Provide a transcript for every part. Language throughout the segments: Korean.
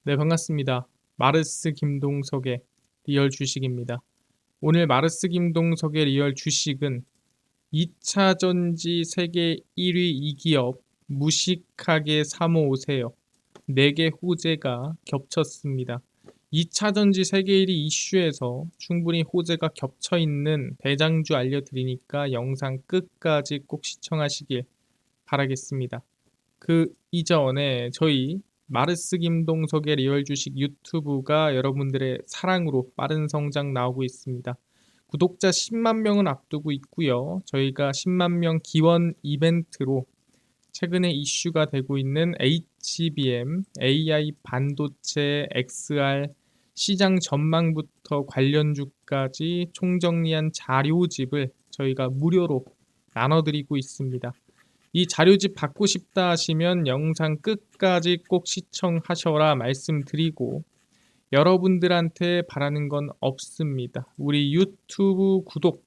네, 반갑습니다. 마르스 김동석의 리얼 주식입니다. 오늘 마르스 김동석의 리얼 주식은 2차 전지 세계 1위 이 기업 무식하게 사모으세요. 4개 호재가 겹쳤습니다. 2차 전지 세계 1위 이슈에서 충분히 호재가 겹쳐 있는 대장주 알려드리니까 영상 끝까지 꼭 시청하시길 바라겠습니다. 그 이전에 저희 마르스 김동석의 리얼 주식 유튜브가 여러분들의 사랑으로 빠른 성장 나오고 있습니다. 구독자 10만 명은 앞두고 있고요. 저희가 10만 명 기원 이벤트로 최근에 이슈가 되고 있는 HBM, AI 반도체, XR 시장 전망부터 관련주까지 총정리한 자료집을 저희가 무료로 나눠드리고 있습니다. 이 자료집 받고 싶다 하시면 영상 끝까지 꼭 시청하셔라 말씀드리고, 여러분들한테 바라는 건 없습니다. 우리 유튜브 구독,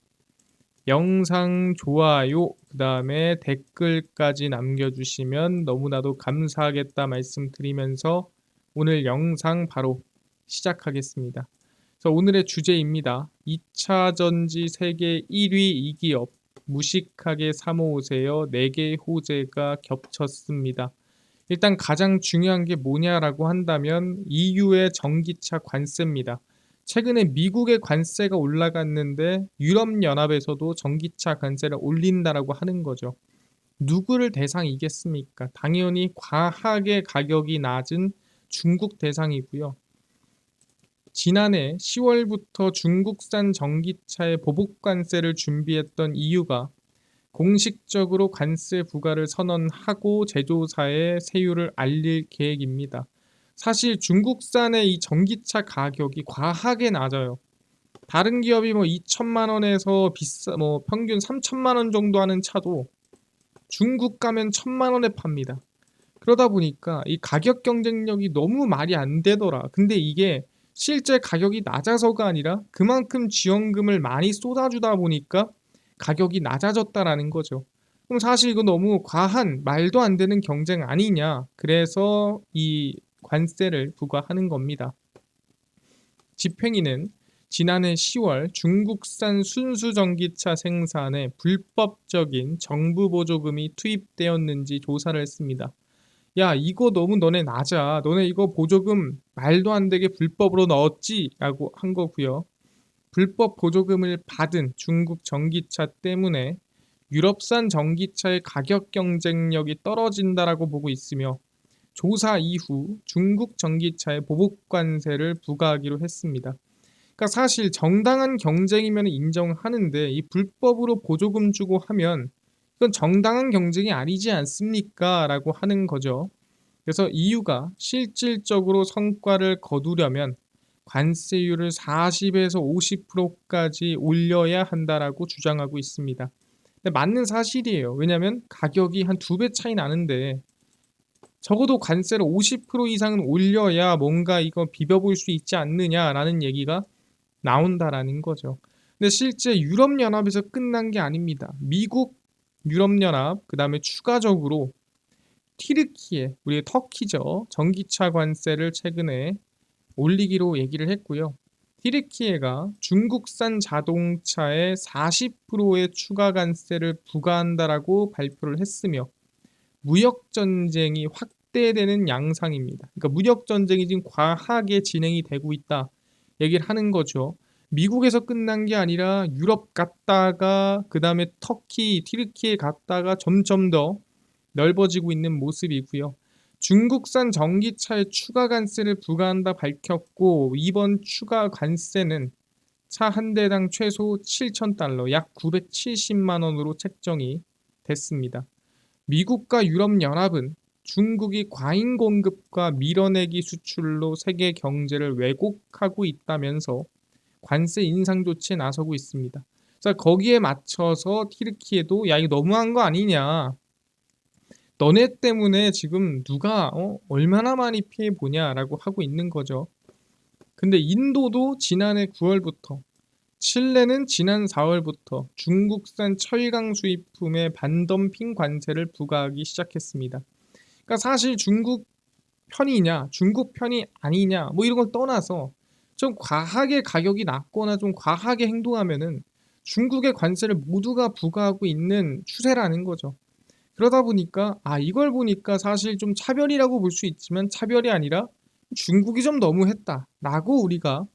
영상 좋아요, 그 다음에 댓글까지 남겨주시면 너무나도 감사하겠다 말씀드리면서 오늘 영상 바로 시작하겠습니다. 그래서 오늘의 주제입니다. 2차 전지 세계 1위 이 기업 무식하게 사모으세요. 4개의 호재가 겹쳤습니다. 일단 가장 중요한 게 뭐냐라고 한다면 EU의 전기차 관세입니다. 최근에 미국의 관세가 올라갔는데 유럽연합에서도 전기차 관세를 올린다라고 하는 거죠. 누구를 대상이겠습니까? 당연히 과하게 가격이 낮은 중국 대상이고요. 지난해 10월부터 중국산 전기차의 보복 관세를 준비했던 EU가 공식적으로 관세 부과를 선언하고 제조사에 세율을 알릴 계획입니다. 사실 중국산의 이 전기차 가격이 과하게 낮아요. 다른 기업이 2천만 원에서 평균 3천만 원 정도 하는 차도 중국 가면 1천만 원에 팝니다. 그러다 보니까 이 가격 경쟁력이 너무 말이 안 되더라. 근데 이게 실제 가격이 낮아서가 아니라 그만큼 지원금을 많이 쏟아주다 보니까 가격이 낮아졌다라는 거죠. 그럼 사실 이거 너무 과한 말도 안 되는 경쟁 아니냐. 그래서 이 관세를 부과하는 겁니다. 집행위는 지난해 10월 중국산 순수 전기차 생산에 불법적인 정부 보조금이 투입되었는지 조사를 했습니다. 야, 이거 너무 너네 낮아. 너네 이거 보조금 말도 안 되게 불법으로 넣었지? 라고 한 거고요. 불법 보조금을 받은 중국 전기차 때문에 유럽산 전기차의 가격 경쟁력이 떨어진다라고 보고 있으며, 조사 이후 중국 전기차에 보복 관세를 부과하기로 했습니다. 그러니까 사실 정당한 경쟁이면 인정하는데 이 불법으로 보조금 주고 하면 이건 정당한 경쟁이 아니지 않습니까? 라고 하는 거죠. 그래서 EU가 실질적으로 성과를 거두려면 관세율을 40에서 50%까지 올려야 한다라고 주장하고 있습니다. 근데 맞는 사실이에요. 왜냐하면 가격이 한 2배 차이 나는데 적어도 관세를 50% 이상은 올려야 뭔가 이거 비벼볼 수 있지 않느냐라는 얘기가 나온다라는 거죠. 근데 실제 유럽연합에서 끝난 게 아닙니다. 미국, 유럽연합, 그 다음에 추가적으로 튀르키예, 우리 터키죠. 전기차 관세를 최근에 올리기로 얘기를 했고요. 튀르키예가 중국산 자동차에 40%의 추가 관세를 부과한다라고 발표를 했으며 무역 전쟁이 확대되는 양상입니다. 그러니까 무역 전쟁이 지금 과하게 진행이 되고 있다 얘기를 하는 거죠. 미국에서 끝난 게 아니라 유럽 갔다가 그 다음에 터키, 튀르키예 갔다가 점점 더 넓어지고 있는 모습이고요. 중국산 전기차에 추가 관세를 부과한다 밝혔고, 이번 추가 관세는 차 한 대당 최소 7,000달러, 약 970만 원으로 책정이 됐습니다. 미국과 유럽연합은 중국이 과잉 공급과 밀어내기 수출로 세계 경제를 왜곡하고 있다면서 관세 인상 조치에 나서고 있습니다. 자, 거기에 맞춰서 튀르키예도 야, 이거 너무한 거 아니냐. 너네 때문에 지금 누가 얼마나 많이 피해 보냐라고 하고 있는 거죠. 근데 인도도 지난해 9월부터, 칠레는 지난 4월부터 중국산 철강 수입품에 반덤핑 관세를 부과하기 시작했습니다. 그러니까 사실 중국 편이냐, 중국 편이 아니냐, 뭐 이런 걸 떠나서 좀 과하게 가격이 낮거나 좀 과하게 행동하면은 중국의 관세를 모두가 부과하고 있는 추세라는 거죠. 그러다 보니까 이걸 보니까 사실 좀 차별이라고 볼 수 있지만 차별이 아니라 '중국이 좀 너무했다.'라고 우리가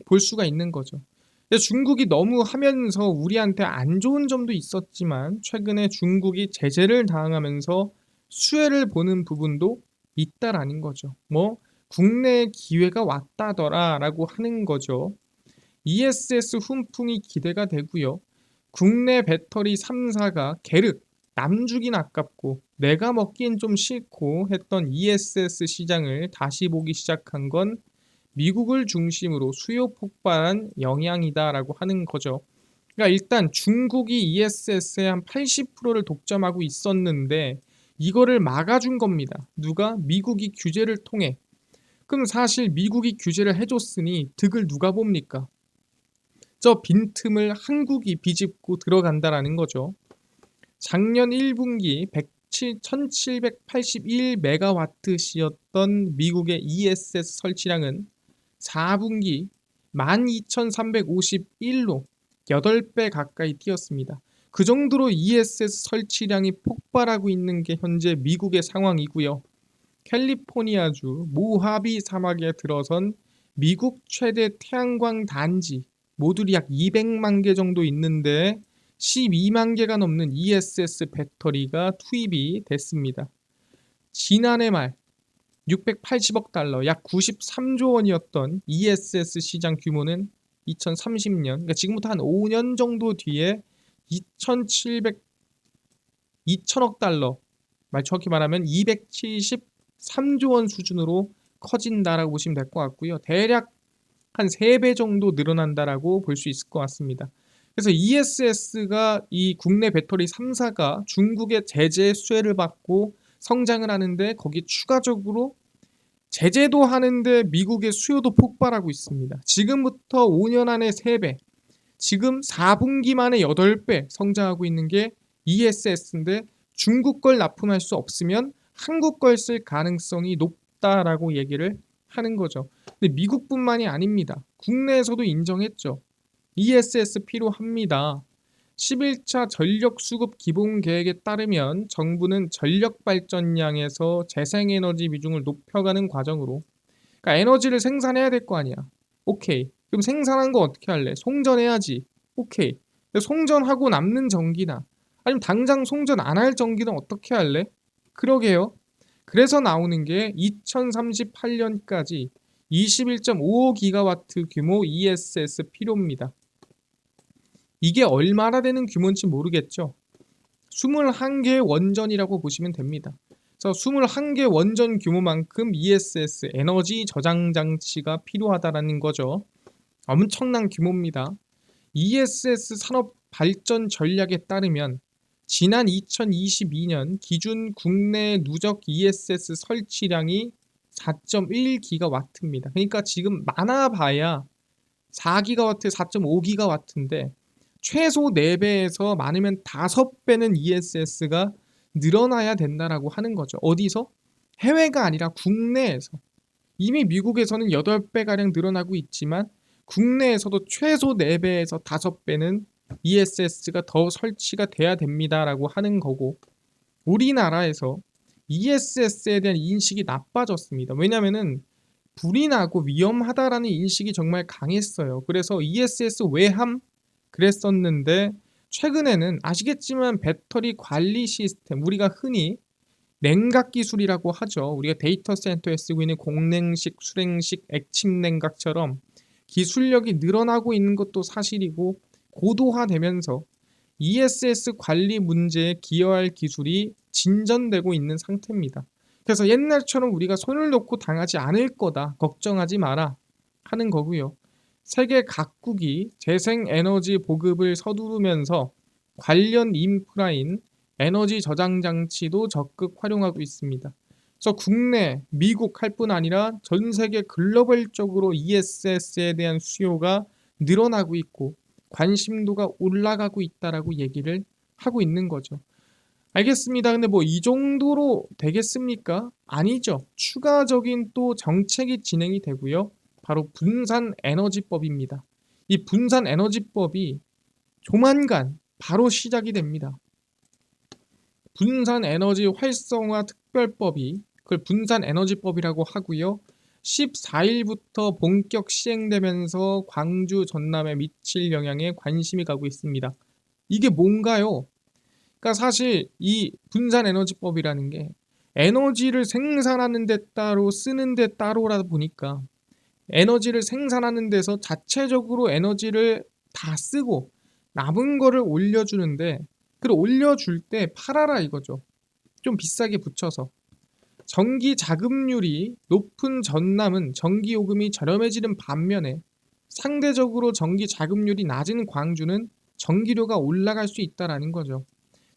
볼 수가 있는 거죠. 근데 중국이 너무 하면서 우리한테 안 좋은 점도 있었지만 최근에 중국이 제재를 당하면서 수혜를 보는 부분도 있다라는 거죠. 뭐 "국내에 기회가 왔다더라."라고 하는 거죠. ESS 훈풍이 기대가 되고요. 국내 배터리 3사가 게르 남주긴 아깝고 내가 먹긴 좀 싫고 했던 ESS 시장을 다시 보기 시작한 건 미국을 중심으로 수요 폭발한 영향이다라고 하는 거죠. 그러니까 일단 중국이 ESS의 한 80%를 독점하고 있었는데 이거를 막아준 겁니다. 누가? 미국이 규제를 통해. 그럼 사실 미국이 규제를 해줬으니 득을 누가 봅니까? 저 빈틈을 한국이 비집고 들어간다라는 거죠. 작년 1분기 1781메가와트시였던 미국의 ESS 설치량은 4분기 12,351로 8배 가까이 뛰었습니다. 그 정도로 ESS 설치량이 폭발하고 있는 게 현재 미국의 상황이고요. 캘리포니아주 모하비 사막에 들어선 미국 최대 태양광 단지 모듈이 약 200만 개 정도 있는데 12만 개가 넘는 ESS 배터리가 투입이 됐습니다. 지난해 말 680억 달러, 약 93조 원이었던 ESS 시장 규모는 2030년, 그러니까 지금부터 한 5년 정도 뒤에 2,000억 달러, 말 정확히 말하면 273조 원 수준으로 커진다라고 보시면 될 것 같고요. 대략 한 3배 정도 늘어난다라고 볼 수 있을 것 같습니다. 그래서 ESS가 이 국내 배터리 3사가 중국의 제재 수혜를 받고 성장을 하는데 거기 추가적으로 제재도 하는데 미국의 수요도 폭발하고 있습니다. 지금부터 5년 안에 3배, 지금 4분기 만에 8배 성장하고 있는 게 ESS인데 중국 걸 납품할 수 없으면 한국 걸 쓸 가능성이 높다라고 얘기를 하는 거죠. 근데 미국뿐만이 아닙니다. 국내에서도 인정했죠. ESS 필요합니다. 11차 전력수급 기본계획에 따르면 정부는 전력발전량에서 재생에너지 비중을 높여가는 과정으로, 그러니까 에너지를 생산해야 될 거 아니야. 오케이. 그럼 생산한 거 어떻게 할래? 송전해야지. 오케이. 송전하고 남는 전기나 아니면 당장 송전 안 할 전기는 어떻게 할래? 그러게요. 그래서 나오는 게 2038년까지 21.55기가와트 규모 ESS 필요입니다. 이게 얼마나 되는 규모인지 모르겠죠. 21개 원전이라고 보시면 됩니다. 그래서 21개 원전 규모만큼 ESS 에너지 저장 장치가 필요하다라는 거죠. 엄청난 규모입니다. ESS 산업 발전 전략에 따르면 지난 2022년 기준 국내 누적 ESS 설치량이 4.1기가와트입니다. 그러니까 지금 많아봐야 4기가와트, 4.5기가와트인데 최소 4배에서 많으면 5배는 ESS가 늘어나야 된다라고 하는 거죠. 어디서? 해외가 아니라 국내에서. 이미 미국에서는 8배가량 늘어나고 있지만 국내에서도 최소 4배에서 5배는 ESS가 더 설치가 돼야 됩니다라고 하는 거고, 우리나라에서 ESS에 대한 인식이 나빠졌습니다. 왜냐면은 불이 나고 위험하다라는 인식이 정말 강했어요. 그래서 ESS 외함 그랬었는데 최근에는 아시겠지만 배터리 관리 시스템, 우리가 흔히 냉각 기술이라고 하죠. 우리가 데이터 센터에 쓰고 있는 공냉식, 수냉식, 액침 냉각처럼 기술력이 늘어나고 있는 것도 사실이고 고도화되면서 ESS 관리 문제에 기여할 기술이 진전되고 있는 상태입니다. 그래서 옛날처럼 우리가 손을 놓고 당하지 않을 거다, 걱정하지 마라 하는 거고요. 세계 각국이 재생에너지 보급을 서두르면서 관련 인프라인 에너지 저장 장치도 적극 활용하고 있습니다. 그래서 국내, 미국 할 뿐 아니라 전 세계 글로벌적으로 ESS에 대한 수요가 늘어나고 있고 관심도가 올라가고 있다라고 얘기를 하고 있는 거죠. 알겠습니다. 근데 뭐 이 정도로 되겠습니까? 아니죠. 추가적인 또 정책이 진행이 되고요. 바로 분산에너지법입니다. 이 분산에너지법이 조만간 바로 시작이 됩니다. 분산에너지 활성화 특별법이 그걸 분산에너지법이라고 하고요. 14일부터 본격 시행되면서 광주 전남에 미칠 영향에 관심이 가고 있습니다. 이게 뭔가요? 그러니까 사실 이 분산에너지법이라는 게 에너지를 생산하는 데 따로 쓰는 데 따로라다 보니까 에너지를 생산하는 데서 자체적으로 에너지를 다 쓰고 남은 거를 올려주는데 그걸 올려줄 때 팔아라 이거죠. 좀 비싸게 붙여서. 전기 자급률이 높은 전남은 전기 요금이 저렴해지는 반면에 상대적으로 전기 자급률이 낮은 광주는 전기료가 올라갈 수 있다라는 거죠.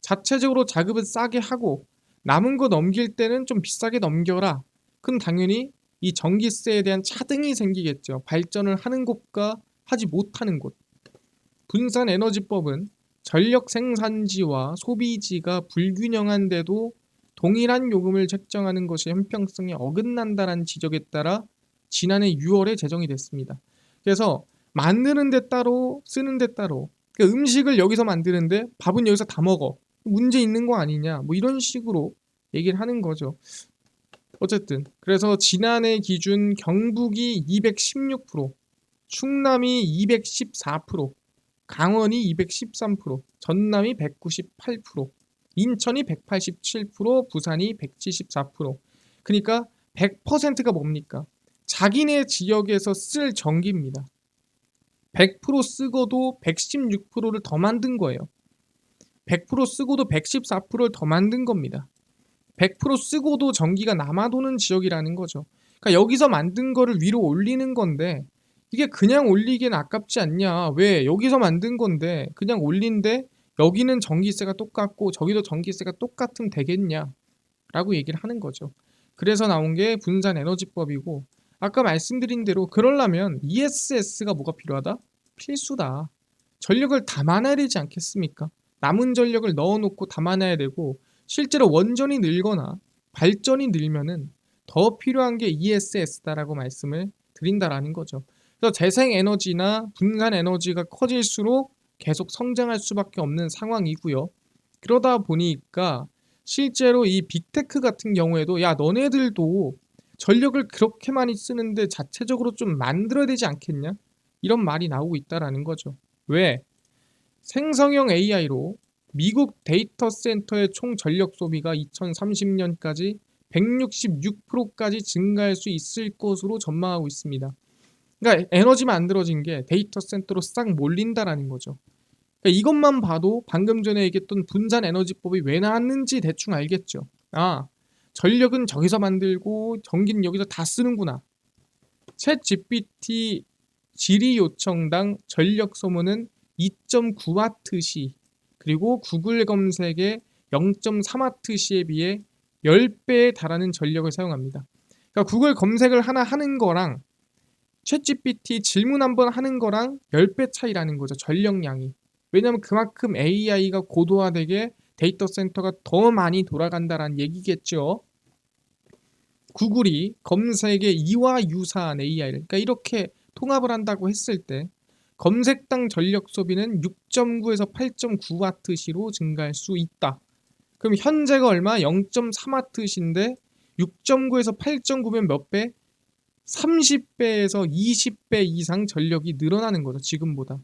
자체적으로 자급을 싸게 하고 남은 거 넘길 때는 좀 비싸게 넘겨라. 그럼 당연히 이 전기세에 대한 차등이 생기겠죠. 발전을 하는 곳과 하지 못하는 곳. 분산에너지법은 전력 생산지와 소비지가 불균형한데도 동일한 요금을 책정하는 것이 형평성에 어긋난다는 지적에 따라 지난해 6월에 제정이 됐습니다. 그래서 만드는 데 따로 쓰는 데 따로 그러니까 음식을 여기서 만드는데 밥은 여기서 다 먹어. 문제 있는 거 아니냐 뭐 이런 식으로 얘기를 하는 거죠. 어쨌든 그래서 지난해 기준 경북이 216%, 충남이 214%, 강원이 213%, 전남이 198%, 인천이 187%, 부산이 174%. 그러니까 100%가 뭡니까? 자기네 지역에서 쓸 전기입니다. 100% 쓰고도 116%를 더 만든 거예요. 100% 쓰고도 114%를 더 만든 겁니다. 100% 쓰고도 전기가 남아도는 지역이라는 거죠. 그러니까 여기서 만든 거를 위로 올리는 건데 이게 그냥 올리기엔 아깝지 않냐. 왜? 여기서 만든 건데 그냥 올린데 여기는 전기세가 똑같고 저기도 전기세가 똑같으면 되겠냐 라고 얘기를 하는 거죠. 그래서 나온 게 분산에너지법이고 아까 말씀드린 대로 그러려면 ESS가 뭐가 필요하다? 필수다. 전력을 담아놔야 되지 않겠습니까? 남은 전력을 넣어놓고 담아놔야 되고 실제로 원전이 늘거나 발전이 늘면은 더 필요한 게 ESS다라고 말씀을 드린다라는 거죠. 그래서 재생에너지나 분산에너지가 커질수록 계속 성장할 수밖에 없는 상황이고요. 그러다 보니까 실제로 이 빅테크 같은 경우에도 야 너네들도 전력을 그렇게 많이 쓰는데 자체적으로 좀 만들어야 되지 않겠냐? 이런 말이 나오고 있다라는 거죠. 왜? 생성형 AI로 미국 데이터 센터의 총 전력 소비가 2030년까지 166%까지 증가할 수 있을 것으로 전망하고 있습니다. 그러니까 에너지 만들어진 게 데이터 센터로 싹 몰린다라는 거죠. 그러니까 이것만 봐도 방금 전에 얘기했던 분산 에너지법이 왜 나왔는지 대충 알겠죠. 아, 전력은 저기서 만들고 전기는 여기서 다 쓰는구나. 챗 GPT 질의 요청당 전력 소모는 2.9와트시 그리고 구글 검색의 0.3와트시에 비해 10배에 달하는 전력을 사용합니다. 그러니까 구글 검색을 하나 하는 거랑 챗GPT 질문 한번 하는 거랑 10배 차이라는 거죠. 전력량이. 왜냐하면 그만큼 AI가 고도화되게 데이터 센터가 더 많이 돌아간다는 얘기겠죠. 구글이 검색의 이와 유사한 AI를 그러니까 이렇게 통합을 한다고 했을 때 검색당 전력 소비는 6.9에서 8.9와트시로 증가할 수 있다. 그럼 현재가 얼마? 0.3와트시인데 6.9에서 8.9면 몇 배? 30배에서 20배 이상 전력이 늘어나는 거죠. 지금보다.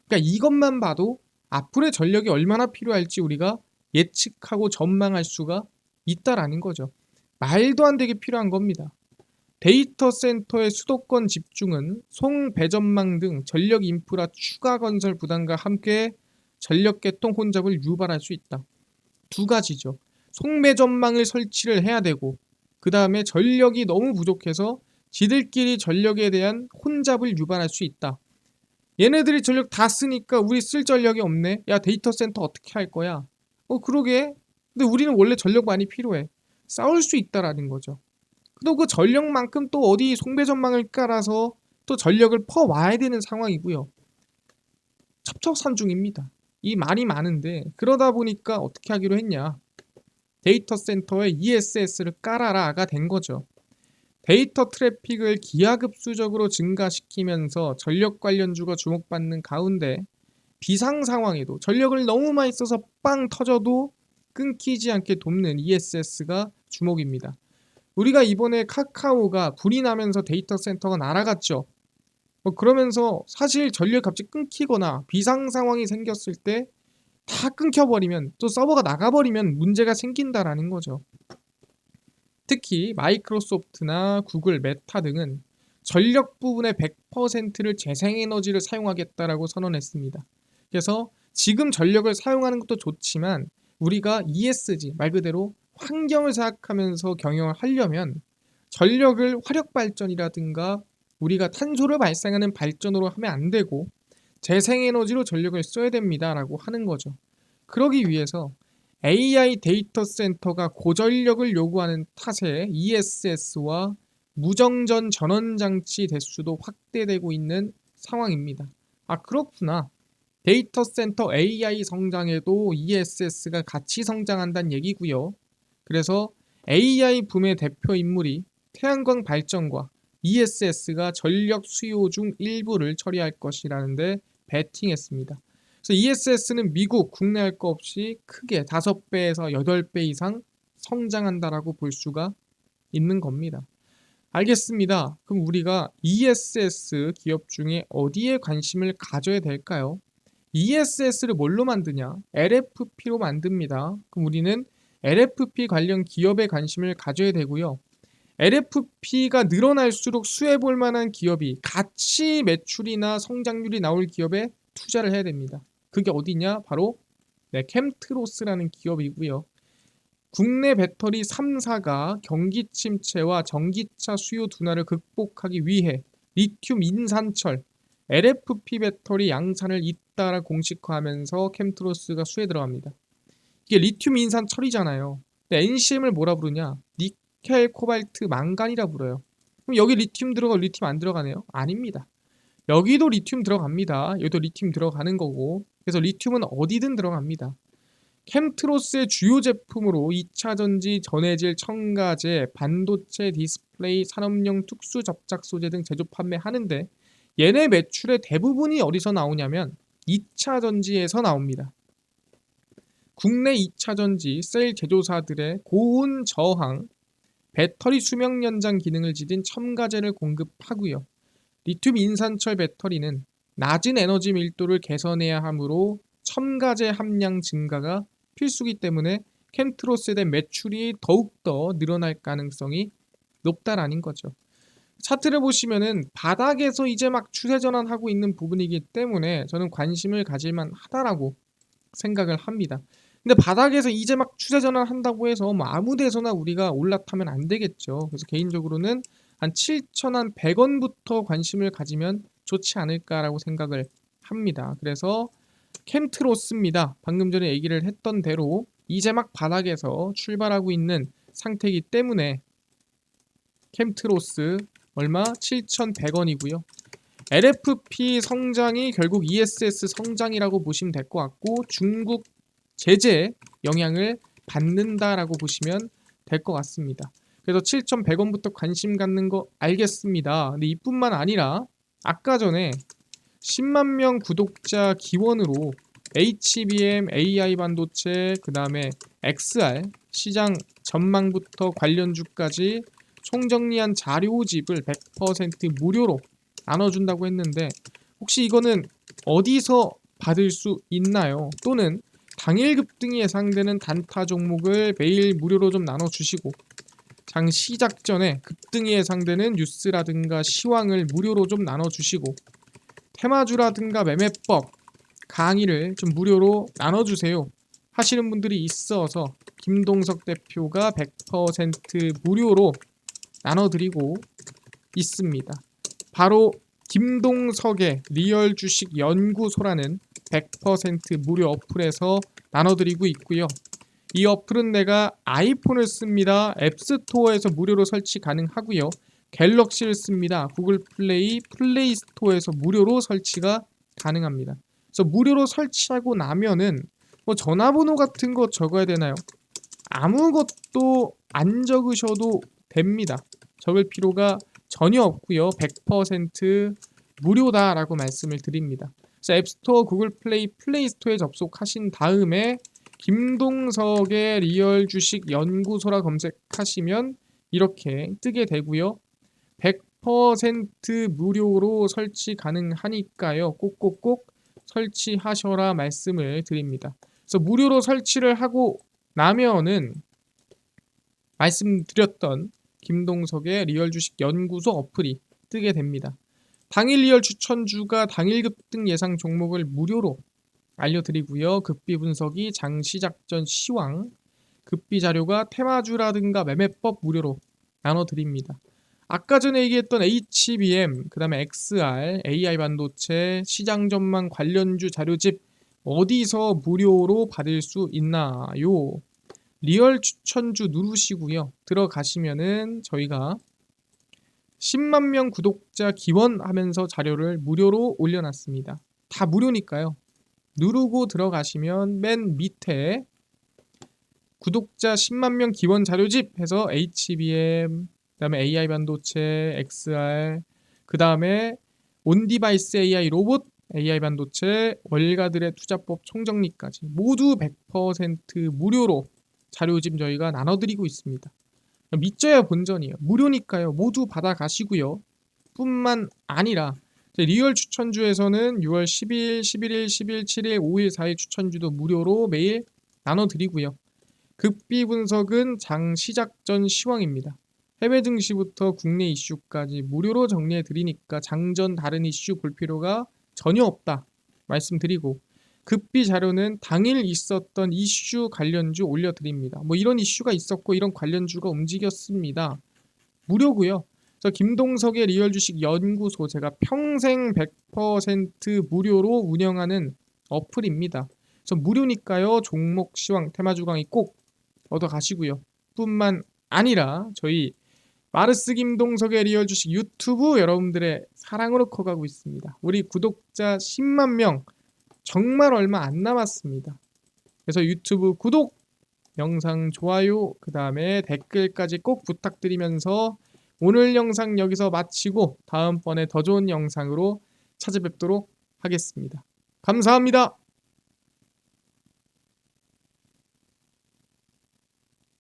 그러니까 이것만 봐도 앞으로의 전력이 얼마나 필요할지 우리가 예측하고 전망할 수가 있다라는 거죠. 말도 안 되게 필요한 겁니다. 데이터 센터의 수도권 집중은 송배전망 등 전력 인프라 추가 건설 부담과 함께 전력 개통 혼잡을 유발할 수 있다. 두 가지죠. 송배전망을 설치를 해야 되고 그 다음에 전력이 너무 부족해서 지들끼리 전력에 대한 혼잡을 유발할 수 있다. 얘네들이 전력 다 쓰니까 우리 쓸 전력이 없네. 야 데이터 센터 어떻게 할 거야? 그러게. 근데 우리는 원래 전력 많이 필요해. 싸울 수 있다라는 거죠. 또 그 전력만큼 또 어디 송배전망을 깔아서 또 전력을 퍼와야 되는 상황이고요. 첩첩산중입니다. 이 말이 많은데 그러다 보니까 어떻게 하기로 했냐. 데이터 센터에 ESS를 깔아라가 된 거죠. 데이터 트래픽을 기하급수적으로 증가시키면서 전력 관련주가 주목받는 가운데 비상 상황에도 전력을 너무 많이 써서 빵 터져도 끊기지 않게 돕는 ESS가 주목입니다. 우리가 이번에 카카오가 불이 나면서 데이터 센터가 날아갔죠. 그러면서 사실 전력 갑자기 끊기거나 비상 상황이 생겼을 때 다 끊겨버리면 또 서버가 나가버리면 문제가 생긴다라는 거죠. 특히 마이크로소프트나 구글, 메타 등은 전력 부분의 100%를 재생에너지를 사용하겠다라고 선언했습니다. 그래서 지금 전력을 사용하는 것도 좋지만 우리가 ESG, 말 그대로 환경을 생각하면서 경영을 하려면 전력을 화력발전이라든가 우리가 탄소를 발생하는 발전으로 하면 안 되고 재생에너지로 전력을 써야 됩니다라고 하는 거죠. 그러기 위해서 AI 데이터 센터가 고전력을 요구하는 탓에 ESS와 무정전 전원장치 대수도 확대되고 있는 상황입니다. 아, 그렇구나. 데이터 센터 AI 성장에도 ESS가 같이 성장한다는 얘기고요. 그래서 AI 붐의 대표 인물이 태양광 발전과 ESS가 전력 수요 중 일부를 처리할 것이라는데 베팅했습니다. 그래서 ESS는 미국, 국내 할 거 없이 크게 5배에서 8배 이상 성장한다라고 볼 수가 있는 겁니다. 알겠습니다. 그럼 우리가 ESS 기업 중에 어디에 관심을 가져야 될까요? ESS를 뭘로 만드냐? LFP로 만듭니다. 그럼 우리는 LFP 관련 기업에 관심을 가져야 되고요. LFP가 늘어날수록 수혜볼 만한 기업이 같이 매출이나 성장률이 나올 기업에 투자를 해야 됩니다. 그게 어디냐? 바로 캠트로스라는 기업이고요. 국내 배터리 3사가 경기 침체와 전기차 수요 둔화를 극복하기 위해 리튬 인산철, LFP 배터리 양산을 잇따라 공식화하면서 캠트로스가 수혜에 들어갑니다. 이게 리튬 인산철이잖아요. 근데 NCM을 뭐라 부르냐? 니켈, 코발트, 망간이라 불러요. 그럼 여기 리튬 들어가고 리튬 안 들어가네요? 아닙니다. 여기도 리튬 들어갑니다. 여기도 리튬 들어가는 거고, 그래서 리튬은 어디든 들어갑니다. 캠트로스의 주요 제품으로 2차전지, 전해질, 첨가제, 반도체, 디스플레이, 산업용 특수 접착 소재 등 제조 판매하는데 얘네 매출의 대부분이 어디서 나오냐면 2차전지에서 나옵니다. 국내 2차전지 셀 제조사들의 고온 저항, 배터리 수명 연장 기능을 지닌 첨가제를 공급하고요. 리튬 인산철 배터리는 낮은 에너지 밀도를 개선해야 하므로 첨가제 함량 증가가 필수기 때문에 캠트로스에 대한 매출이 더욱더 늘어날 가능성이 높다라는 거죠. 차트를 보시면은 바닥에서 이제 막 추세 전환하고 있는 부분이기 때문에 저는 관심을 가질만 하다라고 생각을 합니다. 근데 바닥에서 이제 막 추세 전환한다고 해서 뭐 아무 데서나 우리가 올라타면 안 되겠죠. 그래서 개인적으로는 한 7,100원부터 관심을 가지면 좋지 않을까라고 생각을 합니다. 그래서 캠트로스입니다. 방금 전에 얘기를 했던 대로 이제 막 바닥에서 출발하고 있는 상태이기 때문에 캠트로스 얼마? 7,100원이고요. LFP 성장이 결국 ESS 성장이라고 보시면 될 것 같고 중국 제재 영향을 받는다라고 보시면 될 것 같습니다. 그래서 7,100원부터 관심 갖는 거 알겠습니다. 근데 이뿐만 아니라 아까 전에 10만 명 구독자 기원으로 HBM, AI 반도체, 그 다음에 XR 시장 전망부터 관련주까지 총정리한 자료집을 100% 무료로 나눠준다고 했는데 혹시 이거는 어디서 받을 수 있나요? 또는 당일 급등이 예상되는 단타 종목을 매일 무료로 좀 나눠주시고 장 시작 전에 급등이 예상되는 뉴스라든가 시황을 무료로 좀 나눠주시고 테마주라든가 매매법 강의를 좀 무료로 나눠주세요 하시는 분들이 있어서 김동석 대표가 100% 무료로 나눠드리고 있습니다. 바로 김동석의 리얼 주식 연구소라는 100% 무료 어플에서 나눠드리고 있고요. 이 어플은 내가 아이폰을 씁니다. 앱스토어에서 무료로 설치 가능하고요. 갤럭시를 씁니다. 구글 플레이, 플레이 스토어에서 무료로 설치가 가능합니다. 그래서 무료로 설치하고 나면은 뭐 전화번호 같은 거 적어야 되나요? 아무것도 안 적으셔도 됩니다. 적을 필요가 전혀 없고요. 100% 무료다라고 말씀을 드립니다. 그래서 앱스토어, 구글 플레이, 플레이스토어에 접속하신 다음에 김동석의 리얼 주식 연구소라 검색하시면 이렇게 뜨게 되고요. 100% 무료로 설치 가능하니까요. 꼭꼭꼭 설치하셔라 말씀을 드립니다. 그래서 무료로 설치를 하고 나면은 말씀드렸던 김동석의 리얼 주식 연구소 어플이 뜨게 됩니다. 당일 리얼 추천주가 당일 급등 예상 종목을 무료로 알려드리고요. 급비 분석이 장 시작 전 시황, 급비 자료가 테마주라든가 매매법 무료로 나눠드립니다. 아까 전에 얘기했던 HBM, 그 다음에 XR, AI 반도체, 시장 전망 관련주 자료집 어디서 무료로 받을 수 있나요? 리얼 추천주 누르시고요. 들어가시면은 저희가 10만 명 구독자 기원하면서 자료를 무료로 올려놨습니다. 다 무료니까요. 누르고 들어가시면 맨 밑에 구독자 10만 명 기원 자료집 해서 HBM, 그 다음에 AI 반도체, XR, 그 다음에 온디바이스 AI 로봇, AI 반도체, 월가들의 투자법 총정리까지 모두 100% 무료로 자료집 저희가 나눠드리고 있습니다. 믿져야 본전이에요. 무료니까요. 모두 받아가시고요. 뿐만 아니라 리얼 추천주에서는 6월 10일, 11일, 10일, 7일, 5일, 4일 추천주도 무료로 매일 나눠드리고요. 급비 분석은 장 시작 전 시황입니다. 해외 증시부터 국내 이슈까지 무료로 정리해드리니까 장전 다른 이슈 볼 필요가 전혀 없다 말씀드리고, 급비 자료는 당일 있었던 이슈 관련주 올려드립니다. 뭐 이런 이슈가 있었고 이런 관련주가 움직였습니다. 무료고요. 그래서 김동석의 리얼 주식 연구소, 제가 평생 100% 무료로 운영하는 어플입니다. 그래서 무료니까요. 종목 시황 테마주 강의 꼭 얻어 가시고요. 뿐만 아니라 저희 마르스 김동석의 리얼 주식 유튜브 여러분들의 사랑으로 커가고 있습니다. 우리 구독자 10만 명 정말 얼마 안 남았습니다. 그래서 유튜브 구독, 영상 좋아요, 그 다음에 댓글까지 꼭 부탁드리면서 오늘 영상 여기서 마치고 다음번에 더 좋은 영상으로 찾아뵙도록 하겠습니다. 감사합니다.